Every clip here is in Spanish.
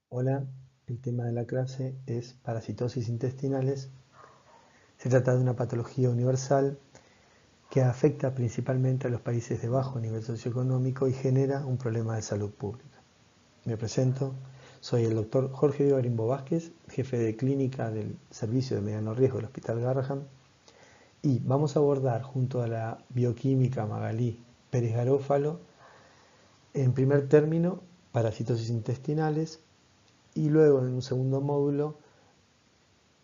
Hola, el tema de la clase es parasitosis intestinales. Se trata de una patología universal que afecta principalmente a los países de bajo nivel socioeconómico y genera un problema de salud pública. Me presento, soy el doctor Jorge Garimbo Vázquez, jefe de clínica del Servicio de Mediano Riesgo del Hospital Garrahan, y vamos a abordar junto a la bioquímica Magalí Pérez Garófalo, en primer término, parasitosis intestinales, y luego en un segundo módulo,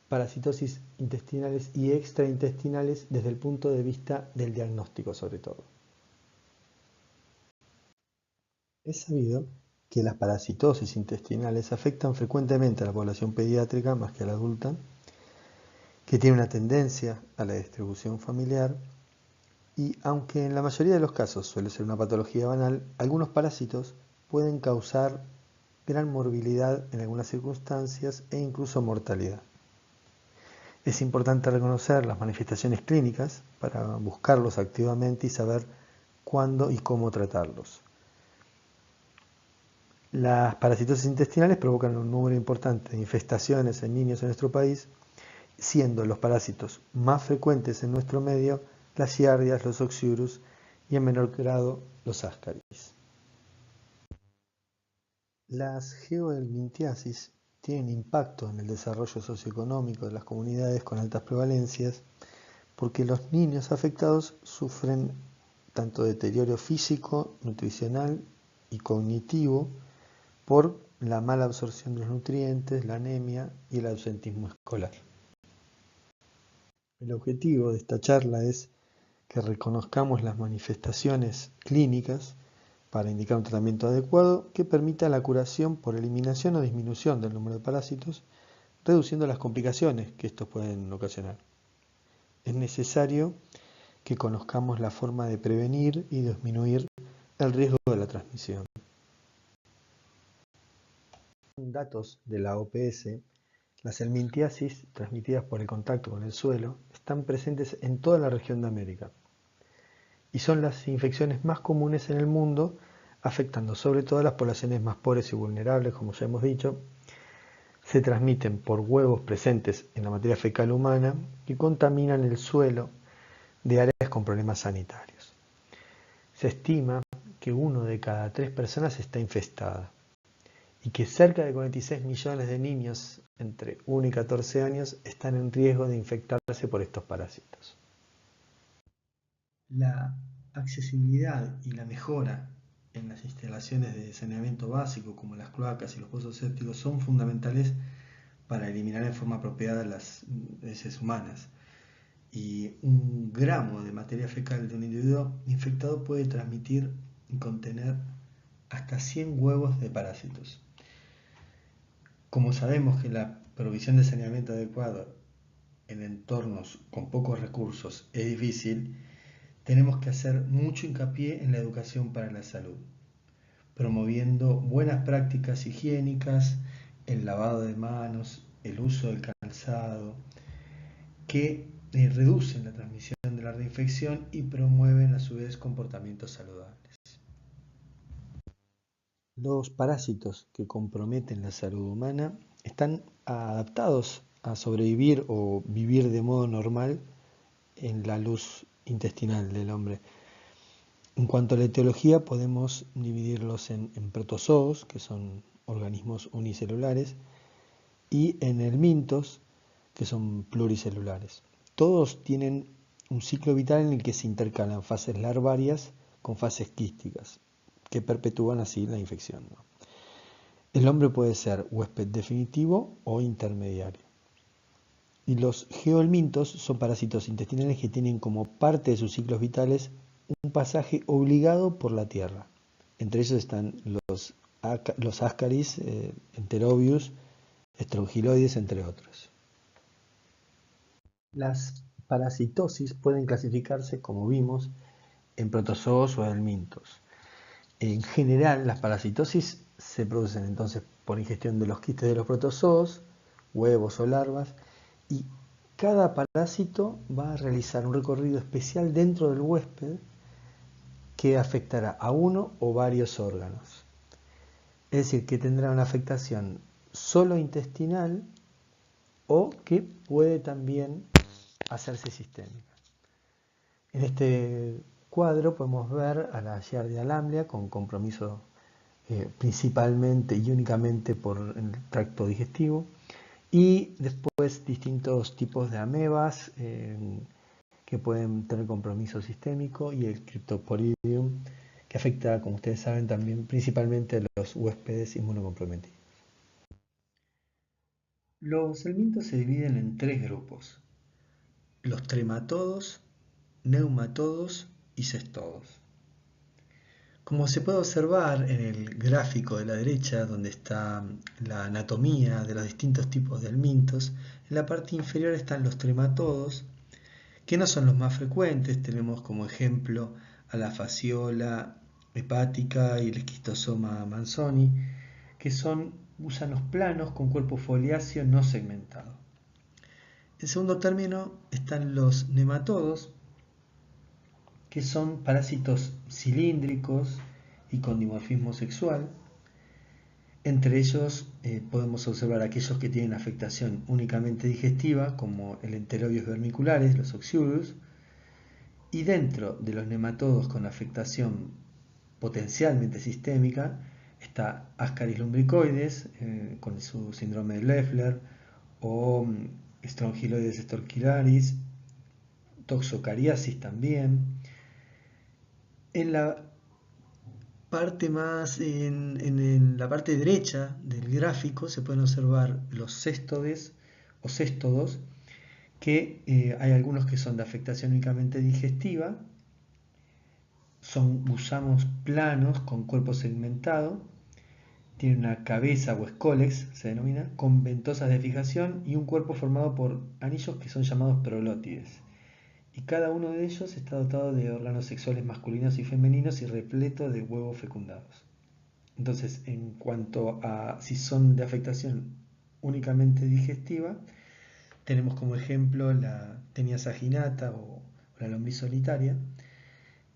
parasitosis intestinales y extraintestinales desde el punto de vista del diagnóstico sobre todo. Es sabido que las parasitosis intestinales afectan frecuentemente a la población pediátrica más que a la adulta, que tiene una tendencia a la distribución familiar y aunque en la mayoría de los casos suele ser una patología banal, algunos parásitos pueden causar gran morbilidad en algunas circunstancias e incluso mortalidad. Es importante reconocer las manifestaciones clínicas para buscarlos activamente y saber cuándo y cómo tratarlos. Las parasitosis intestinales provocan un número importante de infestaciones en niños en nuestro país, siendo los parásitos más frecuentes en nuestro medio las giardias, los oxyurus y en menor grado los ascaris. Las geohelminthiasis tienen impacto en el desarrollo socioeconómico de las comunidades con altas prevalencias porque los niños afectados sufren tanto deterioro físico, nutricional y cognitivo por la mala absorción de los nutrientes, la anemia y el ausentismo escolar. El objetivo de esta charla es que reconozcamos las manifestaciones clínicas para indicar un tratamiento adecuado que permita la curación por eliminación o disminución del número de parásitos, reduciendo las complicaciones que estos pueden ocasionar. Es necesario que conozcamos la forma de prevenir y disminuir el riesgo de la transmisión. Según datos de la OPS, las helminthiasis transmitidas por el contacto con el suelo están presentes en toda la región de América y son las infecciones más comunes en el mundo, afectando sobre todo a las poblaciones más pobres y vulnerables, como ya hemos dicho. Se transmiten por huevos presentes en la materia fecal humana que contaminan el suelo de áreas con problemas sanitarios. Se estima que 1 de cada 3 personas está infestada y que cerca de 46 millones de niños entre 1 y 14 años están en riesgo de infectarse por estos parásitos. La accesibilidad y la mejora en las instalaciones de saneamiento básico como las cloacas y los pozos sépticos son fundamentales para eliminar en forma apropiada las heces humanas. Y 1 gramo de materia fecal de un individuo infectado puede transmitir y contener hasta 100 huevos de parásitos. Como sabemos que la provisión de saneamiento adecuado en entornos con pocos recursos es difícil, tenemos que hacer mucho hincapié en la educación para la salud, promoviendo buenas prácticas higiénicas, el lavado de manos, el uso del calzado, que reducen la transmisión de la reinfección y promueven a su vez comportamientos saludables. Los parásitos que comprometen la salud humana están adaptados a sobrevivir o vivir de modo normal en la luz intestinal del hombre. En cuanto a la etiología, podemos dividirlos en protozoos, que son organismos unicelulares, y en helmintos, que son pluricelulares. Todos tienen un ciclo vital en el que se intercalan fases larvarias con fases quísticas, que perpetúan así la infección. El hombre puede ser huésped definitivo o intermediario. Y los geohelmintos son parásitos intestinales que tienen como parte de sus ciclos vitales un pasaje obligado por la tierra. Entre ellos están los ascaris, enterobius, strongyloides, entre otros. Las parasitosis pueden clasificarse, como vimos, en protozoos o helmintos. En general, las parasitosis se producen entonces por ingestión de los quistes de los protozoos, huevos o larvas, y cada parásito va a realizar un recorrido especial dentro del huésped que afectará a uno o varios órganos. Es decir, que tendrá una afectación solo intestinal o que puede también hacerse sistémica. En este cuadro podemos ver a la Giardia lamblia con compromiso principalmente y únicamente por el tracto digestivo, y después distintos tipos de amebas que pueden tener compromiso sistémico, y el Cryptosporidium, que afecta, como ustedes saben, también principalmente a los huéspedes inmunocomprometidos. Los helmintos se dividen en tres grupos: los trematodos, neumatodos y cestodos. Como se puede observar en el gráfico de la derecha, donde está la anatomía de los distintos tipos de helmintos, en la parte inferior están los trematodos, que no son los más frecuentes. Tenemos como ejemplo a la fasciola hepática y el esquistosoma manzoni, que son gusanos planos con cuerpo foliáceo no segmentado. En segundo término están los nematodos, que son parásitos cilíndricos y con dimorfismo sexual. Entre ellos podemos observar aquellos que tienen afectación únicamente digestiva, como el Enterobius vermiculares, los Oxyurus, y dentro de los nematodos con afectación potencialmente sistémica está Ascaris lumbricoides con su síndrome de Leffler, o Strongyloides storquillaris, Toxocariasis también. En la parte en la parte derecha del gráfico se pueden observar los céstodes o céstodos, que hay algunos que son de afectación únicamente digestiva, son gusanos planos con cuerpo segmentado, tienen una cabeza o escólex, se denomina, con ventosas de fijación y un cuerpo formado por anillos que son llamados prolótides. Y cada uno de ellos está dotado de órganos sexuales masculinos y femeninos y repleto de huevos fecundados. Entonces, en cuanto a si son de afectación únicamente digestiva, tenemos como ejemplo la Taenia saginata o la lombriz solitaria,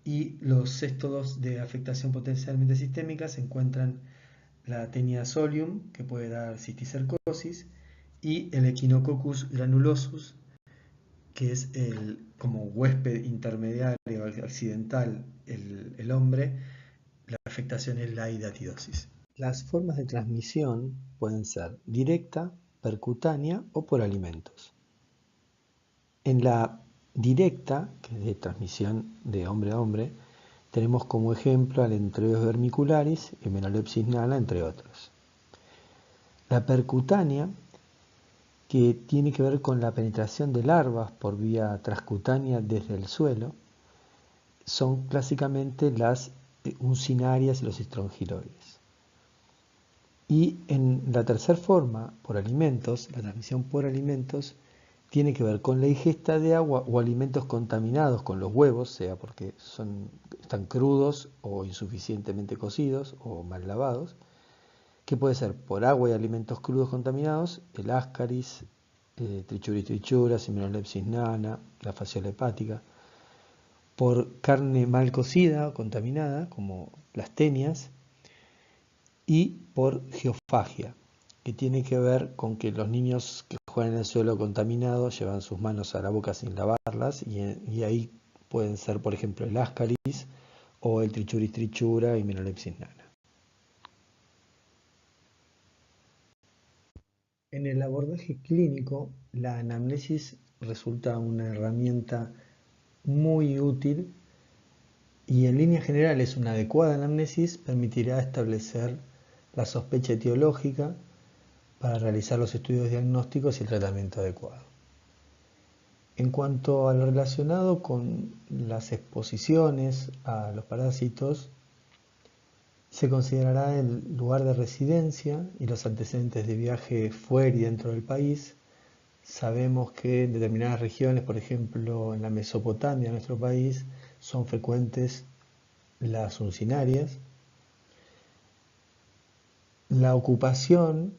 y los céstodos de afectación potencialmente sistémica se encuentran la Taenia solium, que puede dar cisticercosis, y el Echinococcus granulosus, que es como huésped intermediario accidental el hombre. La afectación es la hidatidosis. Las formas de transmisión pueden ser directa, percutánea o por alimentos. En la directa, que es de transmisión de hombre a hombre, tenemos como ejemplo al Enterobius vermicularis y Menalepsis nana, entre otros. La percutánea, que tiene que ver con la penetración de larvas por vía transcutánea desde el suelo, son clásicamente las uncinarias y los estrongiloides. Y en la tercera forma, por alimentos, la transmisión por alimentos, tiene que ver con la ingesta de agua o alimentos contaminados con los huevos, sea porque están crudos o insuficientemente cocidos o mal lavados, que puede ser por agua y alimentos crudos contaminados, el Ascaris, Trichuris trichura, Seminolepsis nana, la fasciola hepática; por carne mal cocida o contaminada, como las tenias; y por geofagia, que tiene que ver con que los niños que juegan en el suelo contaminado llevan sus manos a la boca sin lavarlas, y ahí pueden ser, por ejemplo, el Ascaris o el Trichuris trichura y Menolepsis nana. En el abordaje clínico, la anamnesis resulta una herramienta muy útil, y en líneas generales una adecuada anamnesis permitirá establecer la sospecha etiológica para realizar los estudios diagnósticos y el tratamiento adecuado. En cuanto a lo relacionado con las exposiciones a los parásitos, se considerará el lugar de residencia y los antecedentes de viaje fuera y dentro del país. Sabemos que en determinadas regiones, por ejemplo en la Mesopotamia, nuestro país, son frecuentes las uncinarias. La ocupación,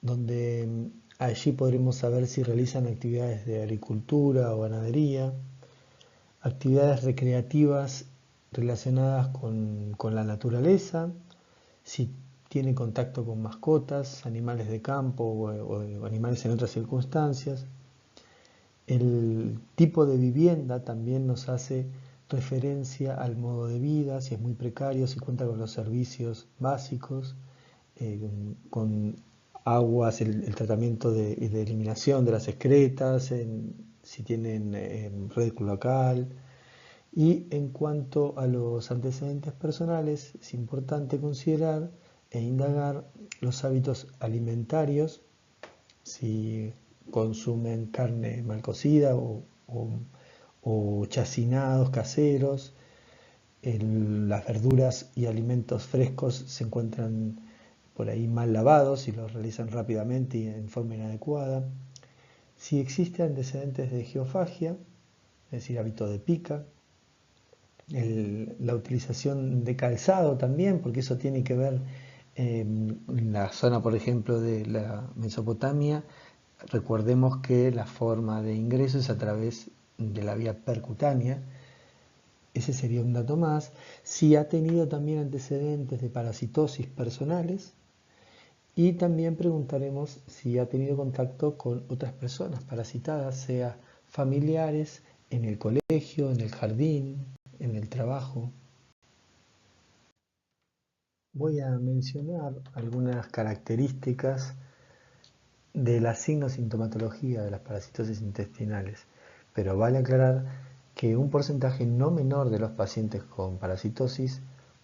donde allí podremos saber si realizan actividades de agricultura o ganadería, actividades recreativas relacionadas con la naturaleza, si tiene contacto con mascotas, animales de campo o animales en otras circunstancias. El tipo de vivienda también nos hace referencia al modo de vida, si es muy precario, si cuenta con los servicios básicos, con aguas, el tratamiento de eliminación de las excretas, si tienen red cloacal. Y en cuanto a los antecedentes personales, es importante considerar e indagar los hábitos alimentarios, si consumen carne mal cocida o chacinados caseros. Las verduras y alimentos frescos se encuentran por ahí mal lavados y los realizan rápidamente y en forma inadecuada. Si existen antecedentes de geofagia, es decir, hábito de pica, la utilización de calzado también, porque eso tiene que ver en la zona, por ejemplo, de la Mesopotamia. Recordemos que la forma de ingreso es a través de la vía percutánea. Ese sería un dato más. Si ha tenido también antecedentes de parasitosis personales, y también preguntaremos si ha tenido contacto con otras personas parasitadas, sea familiares, en el colegio, en el jardín, en el trabajo. Voy a mencionar algunas características de la signo-sintomatología de las parasitosis intestinales, pero vale aclarar que un porcentaje no menor de los pacientes con parasitosis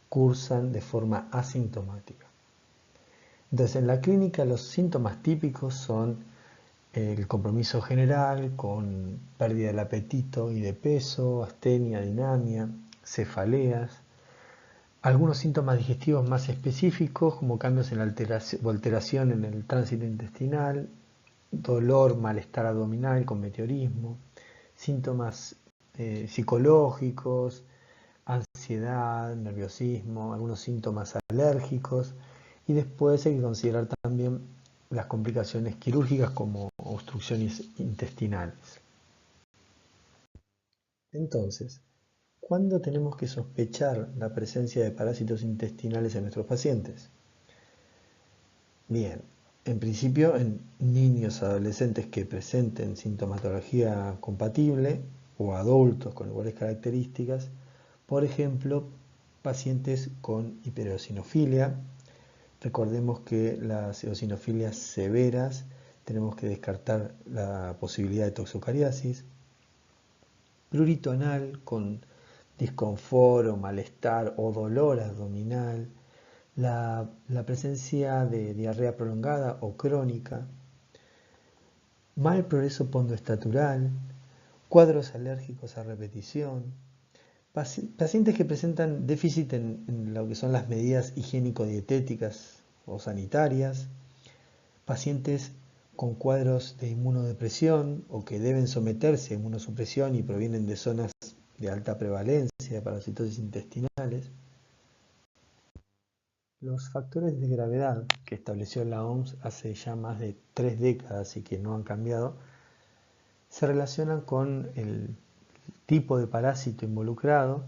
cursan de forma asintomática. Entonces, en la clínica los síntomas típicos son el compromiso general con pérdida del apetito y de peso, astenia, dinamia, cefaleas, algunos síntomas digestivos más específicos como cambios en la alteración en el tránsito intestinal, dolor, malestar abdominal con meteorismo, síntomas psicológicos, ansiedad, nerviosismo, algunos síntomas alérgicos, y después hay que considerar también las complicaciones quirúrgicas como obstrucciones intestinales. Entonces, ¿cuándo tenemos que sospechar la presencia de parásitos intestinales en nuestros pacientes? Bien, en principio en niños adolescentes que presenten sintomatología compatible o adultos con iguales características, por ejemplo, pacientes con hipereosinofilia. Recordemos que las eosinofilias severas tenemos que descartar la posibilidad de toxocariasis. Prurito anal con disconfort o malestar o dolor abdominal, la presencia de diarrea prolongada o crónica, mal progreso pondoestatural, cuadros alérgicos a repetición, pacientes que presentan déficit en lo que son las medidas higiénico-dietéticas o sanitarias, pacientes con cuadros de inmunodepresión o que deben someterse a inmunosupresión y provienen de zonas de alta prevalencia de parasitosis intestinales. Los factores de gravedad que estableció la OMS hace ya más de 3 décadas y que no han cambiado, se relacionan con el tipo de parásito involucrado,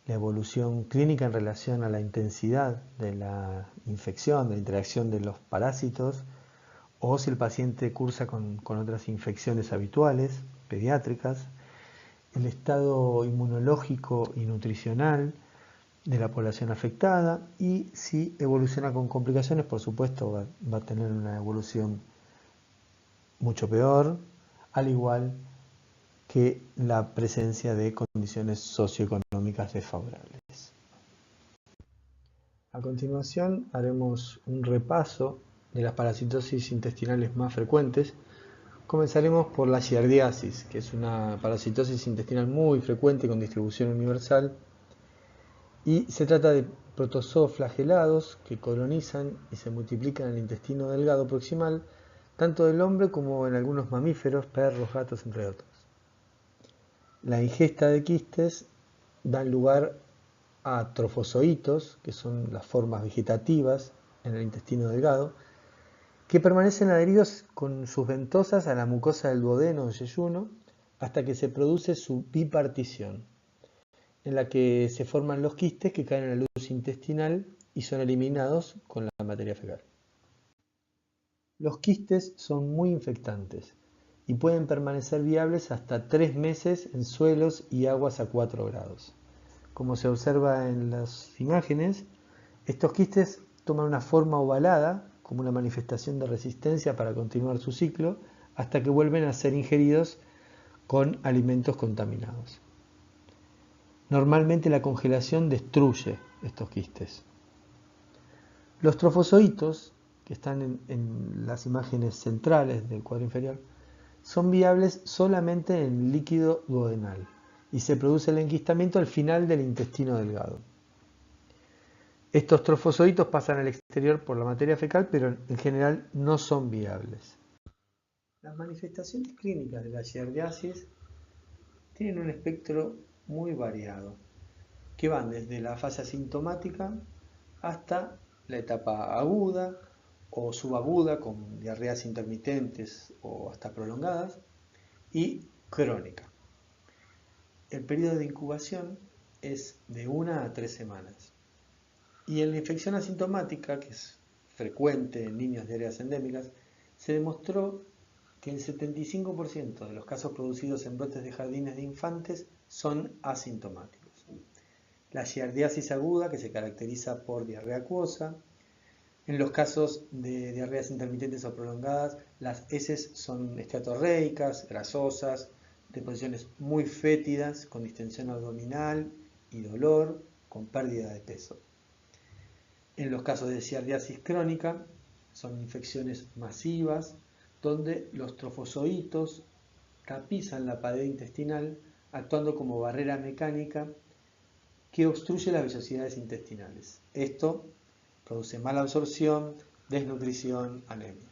la evolución clínica en relación a la intensidad de la infección, de la interacción de los parásitos, o si el paciente cursa con otras infecciones habituales, pediátricas, el estado inmunológico y nutricional de la población afectada, y si evoluciona con complicaciones, por supuesto va a tener una evolución mucho peor, al igual que la presencia de condiciones socioeconómicas desfavorables. A continuación haremos un repaso de las parasitosis intestinales más frecuentes. Comenzaremos por la giardiasis, que es una parasitosis intestinal muy frecuente con distribución universal, y se trata de protozoos flagelados que colonizan y se multiplican en el intestino delgado proximal, tanto del hombre como en algunos mamíferos, perros, gatos, entre otros. La ingesta de quistes da lugar a trofozoitos, que son las formas vegetativas en el intestino delgado, que permanecen adheridos con sus ventosas a la mucosa del duodeno o yeyuno hasta que se produce su bipartición, en la que se forman los quistes que caen en la luz intestinal y son eliminados con la materia fecal. Los quistes son muy infectantes y pueden permanecer viables hasta 3 meses en suelos y aguas a 4 grados. Como se observa en las imágenes, estos quistes toman una forma ovalada como una manifestación de resistencia para continuar su ciclo hasta que vuelven a ser ingeridos con alimentos contaminados. Normalmente la congelación destruye estos quistes. Los trofozoitos, que están en las imágenes centrales del cuadro inferior, son viables solamente en líquido duodenal y se produce el enquistamiento al final del intestino delgado. Estos trofozoitos pasan al exterior por la materia fecal, pero en general no son viables. Las manifestaciones clínicas de la giardiasis tienen un espectro muy variado, que van desde la fase asintomática hasta la etapa aguda o subaguda con diarreas intermitentes o hasta prolongadas y crónica. El periodo de incubación es de 1 a 3 semanas. Y en la infección asintomática, que es frecuente en niños de áreas endémicas, se demostró que el 75% de los casos producidos en brotes de jardines de infantes son asintomáticos. La giardiasis aguda, que se caracteriza por diarrea acuosa. En los casos de diarreas intermitentes o prolongadas, las heces son esteatorreicas, grasosas, de posiciones muy fétidas, con distensión abdominal y dolor, con pérdida de peso. En los casos de giardiasis crónica, son infecciones masivas, donde los trofozoitos tapizan la pared intestinal, actuando como barrera mecánica que obstruye las vellosidades intestinales. Esto produce mala absorción, desnutrición, anemia.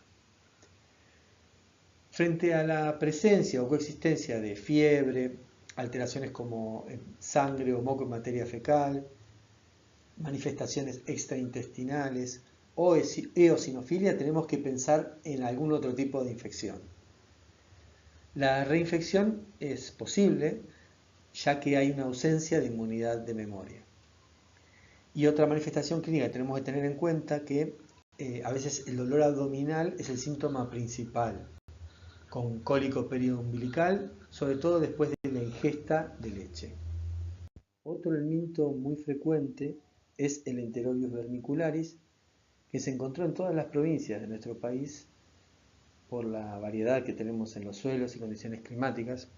Frente a la presencia o coexistencia de fiebre, alteraciones como sangre o moco en materia fecal, manifestaciones extraintestinales o eosinofilia, tenemos que pensar en algún otro tipo de infección. La reinfección es posible, ya que hay una ausencia de inmunidad de memoria. Y otra manifestación clínica que tenemos que tener en cuenta que a veces el dolor abdominal es el síntoma principal, con cólico periumbilical, sobre todo después de la ingesta de leche. Otro elemento muy frecuente es el Enterobio vermicularis, que se encontró en todas las provincias de nuestro país por la variedad que tenemos en los suelos y condiciones climáticas.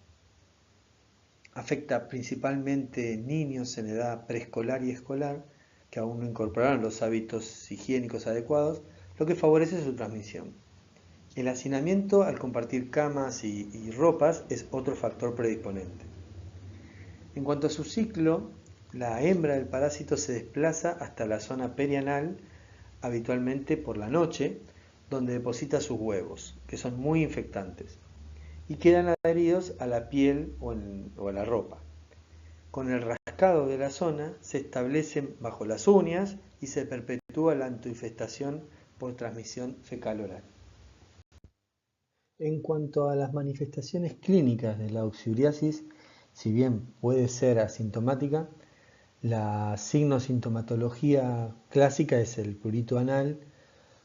Afecta principalmente niños en edad preescolar y escolar que aún no incorporaron los hábitos higiénicos adecuados, lo que favorece su transmisión. El hacinamiento al compartir camas y ropas es otro factor predisponente. En cuanto a su ciclo, la hembra del parásito se desplaza hasta la zona perianal, habitualmente por la noche, donde deposita sus huevos, que son muy infectantes, y quedan adheridos a la piel o a la ropa. Con el rascado de la zona se establecen bajo las uñas y se perpetúa la autoinfestación por transmisión fecal-oral. En cuanto a las manifestaciones clínicas de la oxyuriasis, si bien puede ser asintomática, la signosintomatología clásica es el prurito anal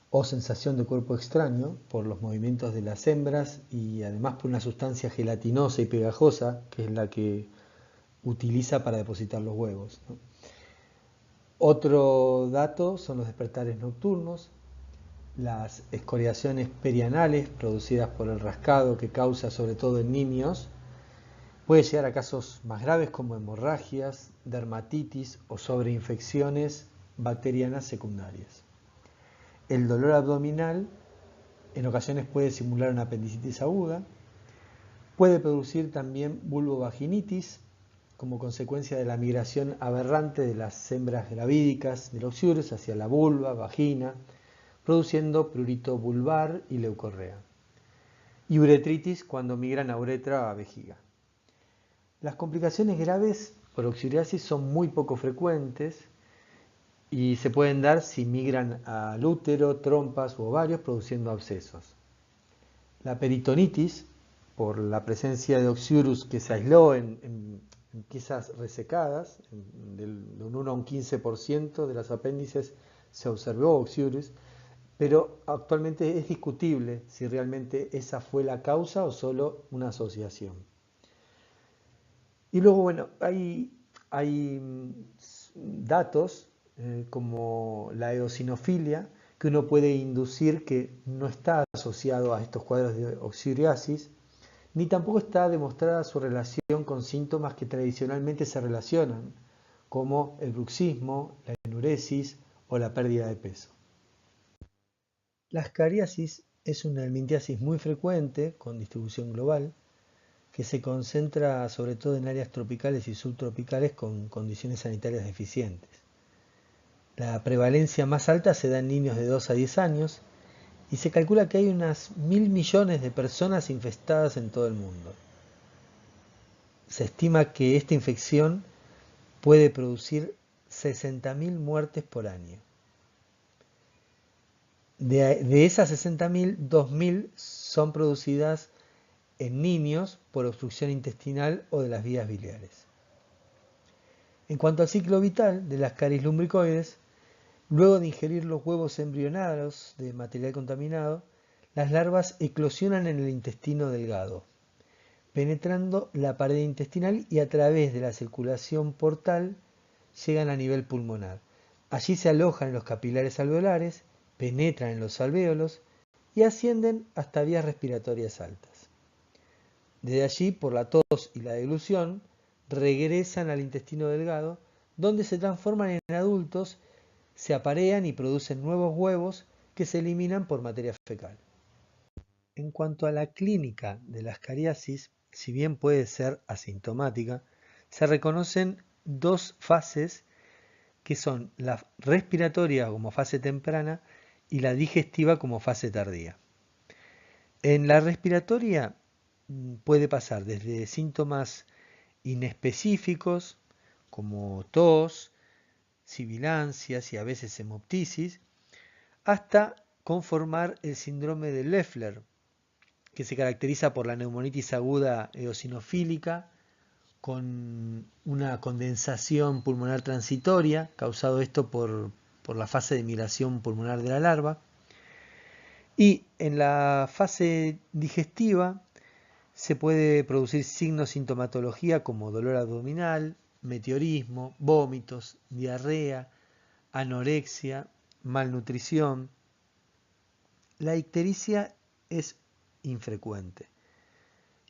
o sensación de cuerpo extraño por los movimientos de las hembras y además por una sustancia gelatinosa y pegajosa que es la que utiliza para depositar los huevos, ¿no? Otro dato son los despertares nocturnos, las escoriaciones perianales producidas por el rascado que causa sobre todo en niños. Puede llegar a casos más graves como hemorragias, dermatitis o sobreinfecciones bacterianas secundarias. El dolor abdominal en ocasiones puede simular una apendicitis aguda. Puede producir también vulvovaginitis como consecuencia de la migración aberrante de las hembras gravídicas del oxyurus hacia la vulva, vagina, produciendo prurito vulvar y leucorrea. Y uretritis cuando migran a uretra o a vejiga. Las complicaciones graves por oxyuriasis son muy poco frecuentes y se pueden dar si migran al útero, trompas u ovarios produciendo abscesos. La peritonitis, por la presencia de oxyurus que se aisló en piezas resecadas, de un 1 a un 15% de los apéndices se observó Oxyuris, pero actualmente es discutible si realmente esa fue la causa o solo una asociación. Y luego, bueno, hay datos como la eosinofilia, que uno puede inducir que no está asociado a estos cuadros de oxidriasis, ni tampoco está demostrada su relación con síntomas que tradicionalmente se relacionan, como el bruxismo, la enuresis o la pérdida de peso. La ascariasis es una helmintiasis muy frecuente, con distribución global, que se concentra sobre todo en áreas tropicales y subtropicales con condiciones sanitarias deficientes. La prevalencia más alta se da en niños de 2 a 10 años y se calcula que hay unas 1.000 millones de personas infestadas en todo el mundo. Se estima que esta infección puede producir 60.000 muertes por año. De esas 60.000, 2.000 son producidas en niños por obstrucción intestinal o de las vías biliares. En cuanto al ciclo vital de las caries lumbricoides, luego de ingerir los huevos embrionados de material contaminado, las larvas eclosionan en el intestino delgado, penetrando la pared intestinal y a través de la circulación portal llegan a nivel pulmonar. Allí se alojan en los capilares alveolares, penetran en los alvéolos y ascienden hasta vías respiratorias altas. Desde allí, por la tos y la deglución, regresan al intestino delgado, donde se transforman en adultos, se aparean y producen nuevos huevos que se eliminan por materia fecal. En cuanto a la clínica de la ascariasis, si bien puede ser asintomática, se reconocen dos fases que son la respiratoria como fase temprana y la digestiva como fase tardía. En la respiratoria puede pasar desde síntomas inespecíficos como tos, sibilancias y a veces hemoptisis, hasta conformar el síndrome de Loeffler, que se caracteriza por la neumonitis aguda eosinofílica con una condensación pulmonar transitoria, causado esto por la fase de migración pulmonar de la larva. Y en la fase digestiva se puede producir signos sintomatología como dolor abdominal, meteorismo, vómitos, diarrea, anorexia, malnutrición. La ictericia es infrecuente.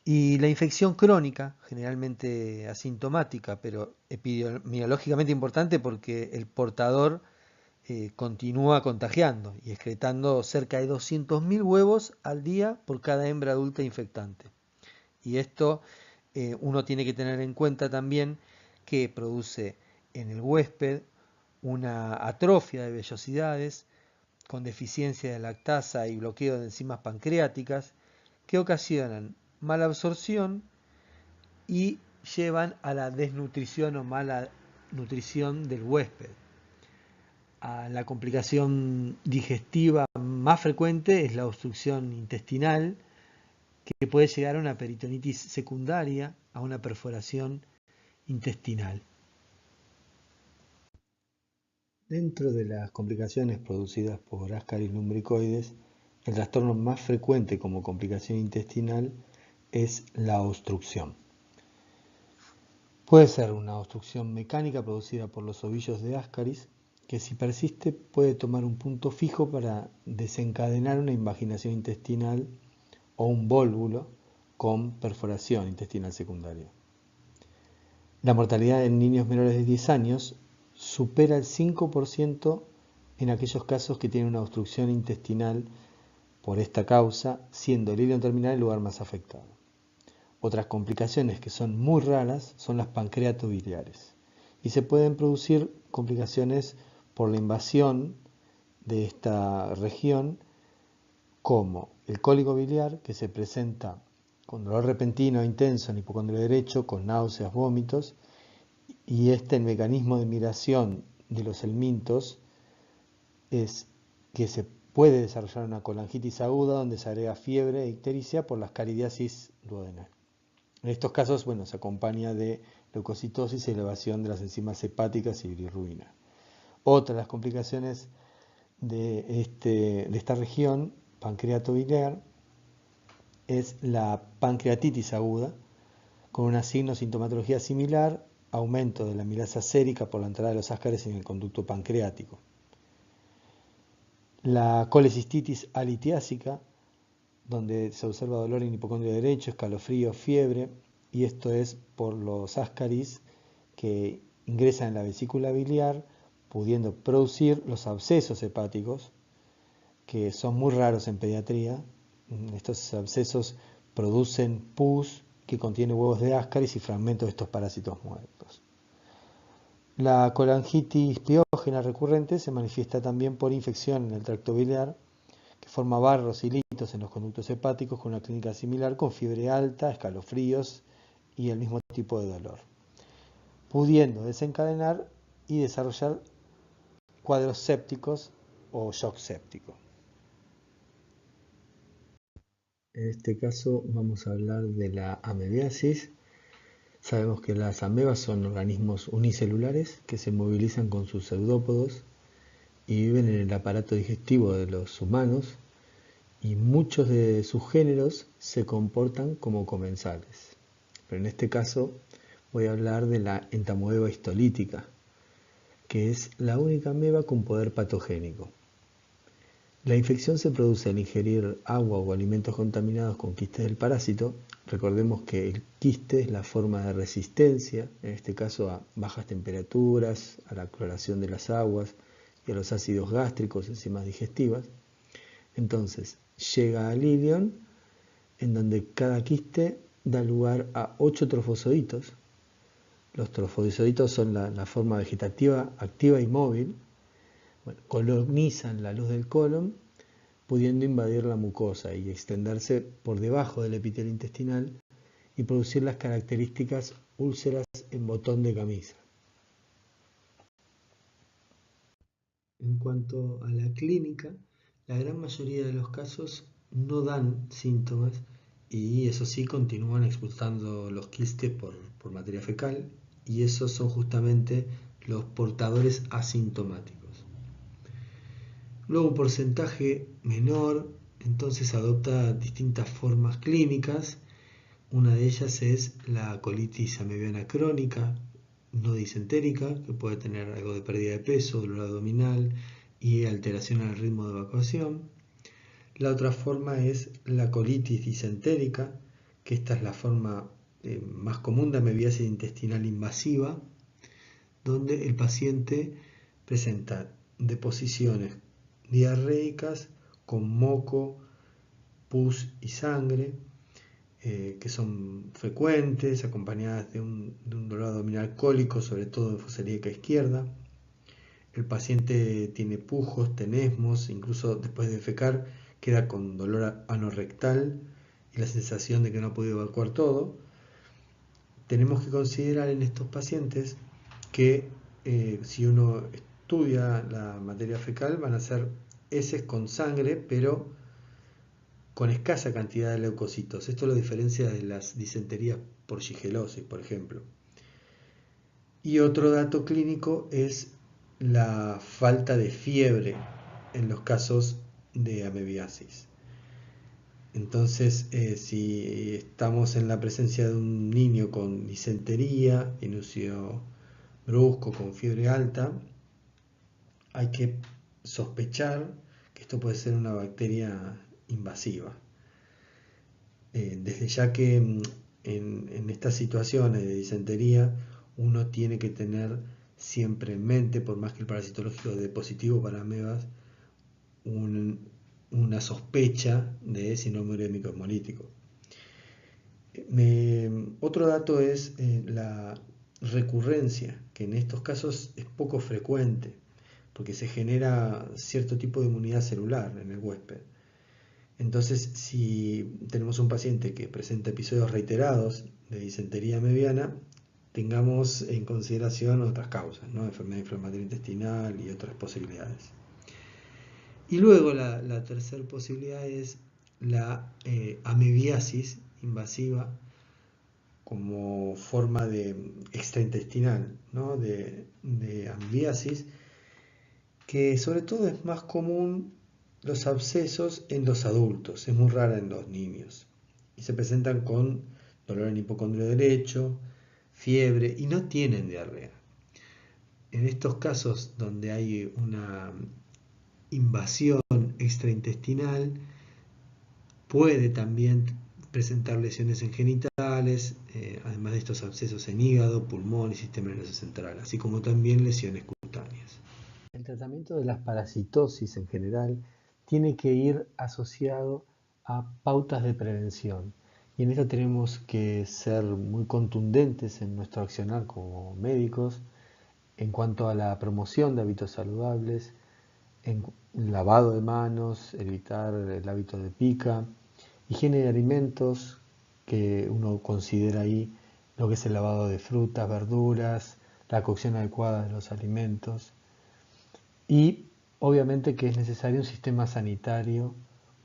Y la infección crónica, generalmente asintomática, pero epidemiológicamente importante porque el portador continúa contagiando y excretando cerca de 200.000 huevos al día por cada hembra adulta infectante. Y esto uno tiene que tener en cuenta también que produce en el huésped una atrofia de vellosidades con deficiencia de lactasa y bloqueo de enzimas pancreáticas que ocasionan mala absorción y llevan a la desnutrición o mala nutrición del huésped. La complicación digestiva más frecuente es la obstrucción intestinal, que puede llegar a una peritonitis secundaria, a una perforación intestinal. Dentro de las complicaciones producidas por Ascaris lumbricoides, el trastorno más frecuente como complicación intestinal es la obstrucción. Puede ser una obstrucción mecánica producida por los ovillos de Ascaris, que si persiste puede tomar un punto fijo para desencadenar una invaginación intestinal o un vólvulo con perforación intestinal secundaria. La mortalidad en niños menores de 10 años supera el 5% en aquellos casos que tienen una obstrucción intestinal por esta causa, siendo el ileón terminal el lugar más afectado. Otras complicaciones que son muy raras son las pancreatobiliares y se pueden producir complicaciones por la invasión de esta región, como el cólico biliar, que se presenta con dolor repentino e intenso en hipocondrio derecho, con náuseas, vómitos, y el mecanismo de migración de los helmintos es que se puede desarrollar una colangitis aguda donde se agrega fiebre e ictericia por la ascaridiasis duodenal. En estos casos, se acompaña de leucocitosis y elevación de las enzimas hepáticas y bilirrubina. Otra de las complicaciones de esta región pancreatobiliar es la pancreatitis aguda, con una signo-sintomatología similar, aumento de la amilasa sérica por la entrada de los ascaris en el conducto pancreático. La colecistitis alitiásica, donde se observa dolor en hipocondrio derecho, escalofrío, fiebre, y esto es por los ascaris que ingresan en la vesícula biliar, pudiendo producir los abscesos hepáticos, que son muy raros en pediatría. Estos abscesos producen pus que contiene huevos de ascaris y fragmentos de estos parásitos muertos. La colangitis piógena recurrente se manifiesta también por infección en el tracto biliar, que forma barros y litos en los conductos hepáticos con una clínica similar, con fiebre alta, escalofríos y el mismo tipo de dolor, pudiendo desencadenar y desarrollar cuadros sépticos o shock séptico. En este caso vamos a hablar de la amebiasis. Sabemos que las amebas son organismos unicelulares que se movilizan con sus pseudópodos y viven en el aparato digestivo de los humanos, y muchos de sus géneros se comportan como comensales. Pero en este caso voy a hablar de la entamoeba histolítica, que es la única ameba con poder patogénico. La infección se produce al ingerir agua o alimentos contaminados con quistes del parásito. Recordemos que el quiste es la forma de resistencia, en este caso a bajas temperaturas, a la cloración de las aguas y a los ácidos gástricos, enzimas digestivas. Entonces, llega al ilion, en donde cada quiste da lugar a 8 trofozoitos. Los trofozoitos son la forma vegetativa activa y móvil. Colonizan la luz del colon, pudiendo invadir la mucosa y extenderse por debajo del epitelio intestinal y producir las características úlceras en botón de camisa. En cuanto a la clínica, la gran mayoría de los casos no dan síntomas y eso sí continúan expulsando los quistes por materia fecal, y esos son justamente los portadores asintomáticos. Luego un porcentaje menor entonces adopta distintas formas clínicas. Una de ellas es la colitis amebiana crónica no disentérica, que puede tener algo de pérdida de peso, dolor abdominal y alteración al ritmo de evacuación. La otra forma es la colitis disentérica, que esta es la forma más común de amebiasis intestinal invasiva, donde el paciente presenta deposiciones diarreicas con moco, pus y sangre, que son frecuentes, acompañadas de un dolor abdominal cólico, sobre todo en fosa ilíaca izquierda. El paciente tiene pujos, tenesmos, incluso después de defecar queda con dolor anorrectal y la sensación de que no ha podido evacuar todo. Tenemos que considerar en estos pacientes que si uno estudia la materia fecal van a ser heces con sangre, pero con escasa cantidad de leucocitos. Esto lo diferencia de las disenterías por shigelosis, por ejemplo. Y otro dato clínico es la falta de fiebre en los casos de amebiasis. Entonces, si estamos en la presencia de un niño con disentería, inicio brusco, con fiebre alta, hay que sospechar que esto puede ser una bacteria invasiva. Desde ya que en estas situaciones de disentería uno tiene que tener siempre en mente, por más que el parasitológico dé positivo para amebas, una sospecha de síndrome urémico hemolítico. Otro dato es la recurrencia, que en estos casos es poco frecuente, porque se genera cierto tipo de inmunidad celular en el huésped. Entonces, si tenemos un paciente que presenta episodios reiterados de disentería amebiana, tengamos en consideración otras causas, ¿no? Enfermedad inflamatoria intestinal y otras posibilidades. Y luego la tercera posibilidad es la amebiasis invasiva como forma de extraintestinal, ¿no? de amebiasis, que sobre todo es más común los abscesos en los adultos, es muy rara en los niños. Y se presentan con dolor en hipocondrio derecho, fiebre y no tienen diarrea. En estos casos donde hay una invasión extraintestinal, puede también presentar lesiones en genitales, además de estos abscesos en hígado, pulmón y sistema nervioso central, así como también lesiones cutáneas. El tratamiento de las parasitosis en general tiene que ir asociado a pautas de prevención. Y en esto tenemos que ser muy contundentes en nuestro accionar como médicos en cuanto a la promoción de hábitos saludables, en lavado de manos, evitar el hábito de pica, higiene de alimentos, que uno considera ahí lo que es el lavado de frutas, verduras, la cocción adecuada de los alimentos y obviamente que es necesario un sistema sanitario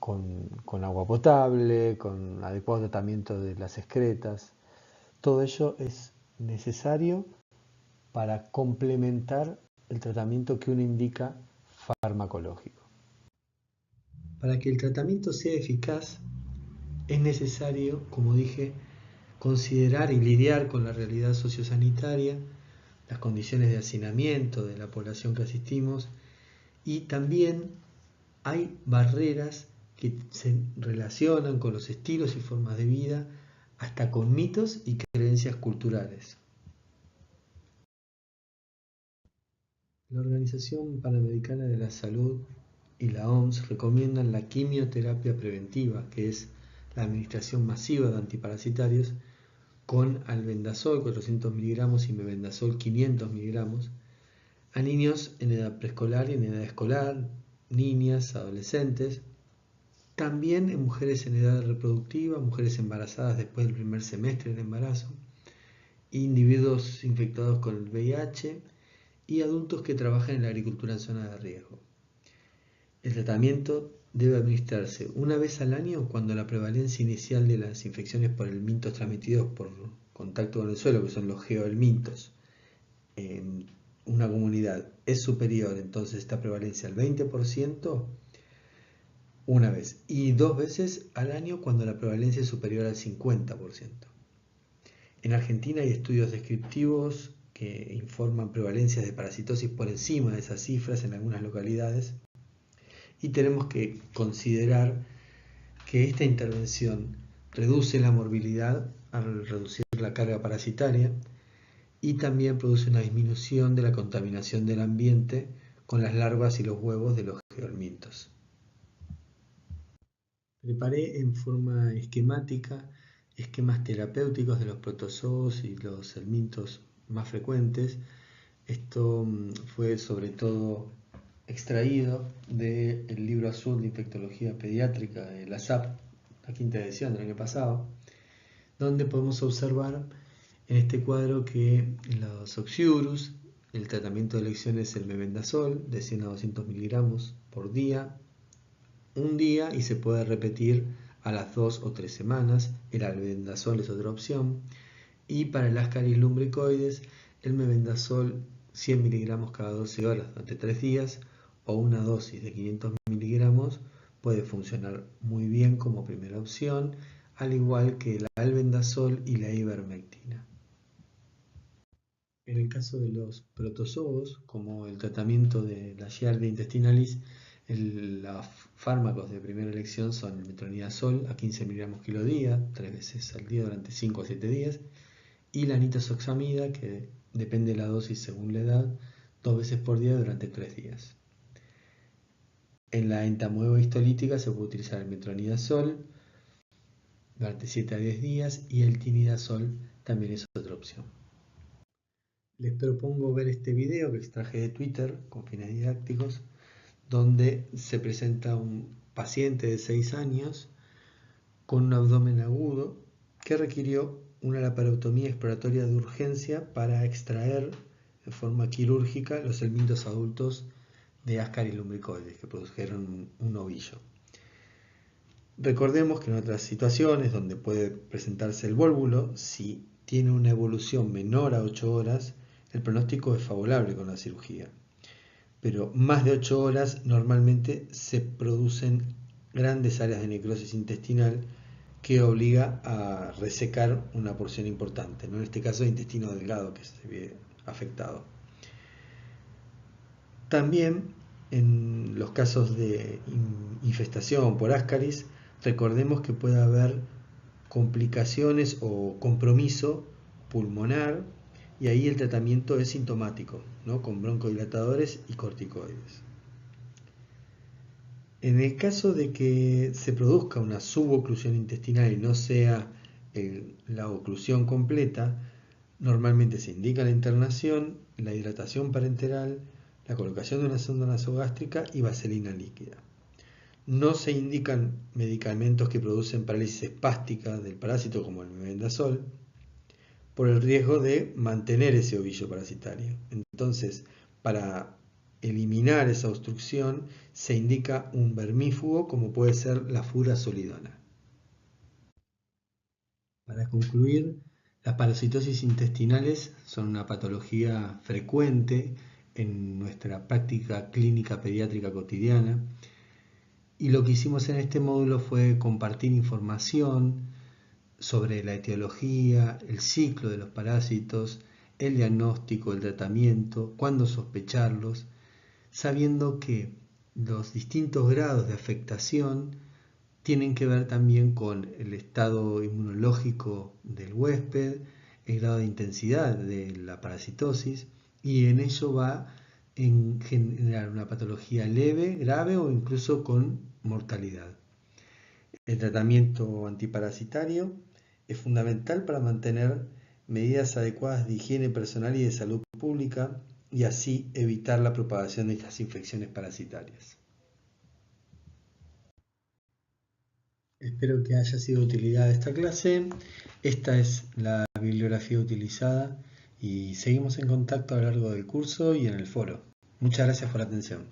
con agua potable, con adecuado tratamiento de las excretas. Todo ello es necesario para complementar el tratamiento que uno indica farmacológico. Para que el tratamiento sea eficaz, es necesario, como dije, considerar y lidiar con la realidad sociosanitaria, las condiciones de hacinamiento de la población que asistimos y también hay barreras que se relacionan con los estilos y formas de vida, hasta con mitos y creencias culturales. La Organización Panamericana de la Salud y la OMS recomiendan la quimioterapia preventiva, que es la administración masiva de antiparasitarios, con albendazol 400 miligramos y mebendazol 500 miligramos, a niños en edad preescolar y en edad escolar, niñas, adolescentes, también en mujeres en edad reproductiva, mujeres embarazadas después del primer semestre del embarazo, individuos infectados con el VIH y adultos que trabajan en la agricultura en zona de riesgo. El tratamiento debe administrarse una vez al año cuando la prevalencia inicial de las infecciones por helmintos transmitidos por contacto con el suelo, que son los geohelmintos, en una comunidad es superior entonces esta prevalencia al 20%, una vez, y 2 veces al año cuando la prevalencia es superior al 50%. En Argentina hay estudios descriptivos que informan prevalencias de parasitosis por encima de esas cifras en algunas localidades y tenemos que considerar que esta intervención reduce la morbilidad al reducir la carga parasitaria y también produce una disminución de la contaminación del ambiente con las larvas y los huevos de los geohelmintos. Preparé en forma esquemática esquemas terapéuticos de los protozoos y los helmintos más frecuentes. Esto fue sobre todo extraído del libro azul de infectología pediátrica de la SAP, la quinta edición del año pasado, donde podemos observar en este cuadro que los Oxiurus, el tratamiento de elección es el mebendazol de 100 a 200 miligramos por día, un día y se puede repetir a las 2 o 3 semanas. El albendazol es otra opción. Y para el Ascaris lumbricoides, el mebendazol 100 miligramos cada 12 horas durante 3 días o una dosis de 500 miligramos puede funcionar muy bien como primera opción, al igual que el albendazol y la ivermectina. En el caso de los protozoos, como el tratamiento de la Giardia intestinalis, los fármacos de primera elección son el metronidazol a 15 miligramos kilo día, 3 veces al día durante 5 a 7 días, y la nitazoxamida, que depende de la dosis según la edad, 2 veces por día durante 3 días. En la entamoeba histolítica se puede utilizar el metronidazol durante 7 a 10 días y el tinidazol también es otra opción. Les propongo ver este video que extraje de Twitter con fines didácticos, donde se presenta un paciente de 6 años con un abdomen agudo que requirió una laparotomía exploratoria de urgencia para extraer de forma quirúrgica los helmintos adultos de Ascaris lumbricoides que produjeron un ovillo. Recordemos que en otras situaciones donde puede presentarse el vólvulo, si tiene una evolución menor a 8 horas, el pronóstico es favorable con la cirugía. pero más de 8 horas normalmente se producen grandes áreas de necrosis intestinal que obliga a resecar una porción importante, ¿no? En este caso el intestino delgado que se ve afectado. También en los casos de infestación por Ascaris, recordemos que puede haber complicaciones o compromiso pulmonar y ahí el tratamiento es sintomático, ¿no? Con broncodilatadores y corticoides. En el caso de que se produzca una suboclusión intestinal y no sea la oclusión completa, normalmente se indica la internación, la hidratación parenteral, la colocación de una sonda nasogástrica y vaselina líquida. No se indican medicamentos que producen parálisis espástica del parásito como el mebendazol por el riesgo de mantener ese ovillo parasitario. Entonces, para eliminar esa obstrucción se indica un vermífugo como puede ser la furazolidona. Para concluir, las parasitosis intestinales son una patología frecuente en nuestra práctica clínica pediátrica cotidiana y lo que hicimos en este módulo fue compartir información sobre la etiología, el ciclo de los parásitos, el diagnóstico, el tratamiento, cuándo sospecharlos, sabiendo que los distintos grados de afectación tienen que ver también con el estado inmunológico del huésped, el grado de intensidad de la parasitosis, y en ello va en generar una patología leve, grave o incluso con mortalidad. El tratamiento antiparasitario es fundamental para mantener medidas adecuadas de higiene personal y de salud pública y así evitar la propagación de estas infecciones parasitarias. Espero que haya sido de utilidad esta clase. Esta es la bibliografía utilizada y seguimos en contacto a lo largo del curso y en el foro. Muchas gracias por la atención.